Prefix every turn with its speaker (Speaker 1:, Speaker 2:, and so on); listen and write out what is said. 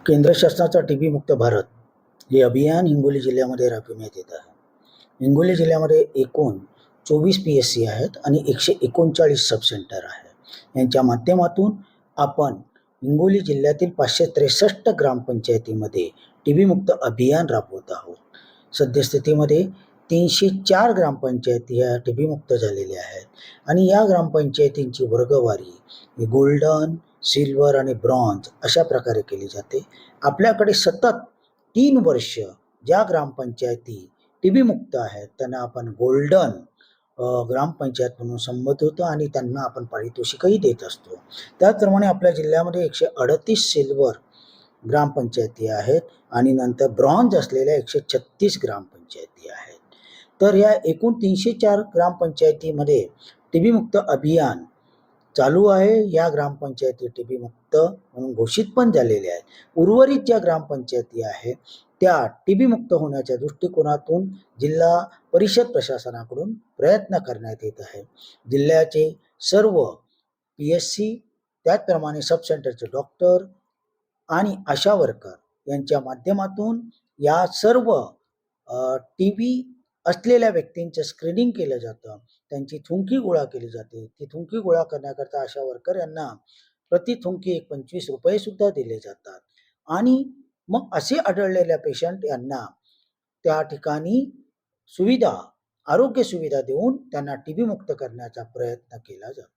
Speaker 1: केंद्र शासनाचा टीबी मुक्त भारत हे अभियान हिंगोली जिल्ह्यामध्ये राबविण्यात येत आहे. हिंगोली जिल्ह्यामध्ये एकूण 24 PSC आहेत आणि 139 सब सेंटर आहे. यांच्या माध्यमातून आपण हिंगोली जिल्ह्यातील 563 ग्रामपंचायतीमध्ये टीबी मुक्त अभियान राबवत आहोत. सद्यस्थितीमध्ये 304 ग्रामपंचायती ह्या टीबी मुक्त झालेल्या आहेत आणि या ग्रामपंचायतींची वर्गवारी गोल्डन, सिल्वर आणि ब्रॉन्झ अशा प्रकारे केली जाते. आपल्याकडे सतत 3 वर्ष ज्या ग्रामपंचायती टीबी मुक्त आहेत त्यांना आपण गोल्डन ग्रामपंचायत म्हणून संबोधतो आणि त्यांना आपण पारितोषिकही देत असतो. त्याचप्रमाणे आपल्या जिल्ह्यामध्ये 138 सिल्वर ग्रामपंचायती आहेत आणि नंतर ब्रॉन्झ असलेल्या 136 ग्रामपंचायती आहेत. तर या एकूण 304 ग्रामपंचायतीमध्ये टीबी मुक्त अभियान चालू आहे. या ग्रामपंचायती टीबी मुक्त म्हणून घोषित पण झालेल्या आहेत. उर्वरित ज्या ग्रामपंचायती आहेत त्या टीबी मुक्त होण्याच्या दृष्टिकोनातून जिल्हा परिषद प्रशासनाकडून प्रयत्न करण्यात येत आहे. जिल्ह्याचे सर्व PSC, त्याचप्रमाणे सब सेंटरचे डॉक्टर आणि आशा वर्कर यांच्या माध्यमातून या सर्व टीबी असलेल्या व्यक्तींचं स्क्रीनिंग केलं जातं. त्यांची थुंकी गोळा केली जाते. ती थुंकी गोळा करण्याकरता आशा वर्कर यांना प्रति थुंकी 25 रुपये सुद्धा दिले जातात आणि मग असे आढळलेल्या पेशंट यांना त्या ठिकाणी आरोग्य सुविधा देऊन त्यांना टीबी मुक्त करण्याचा प्रयत्न केला जातो.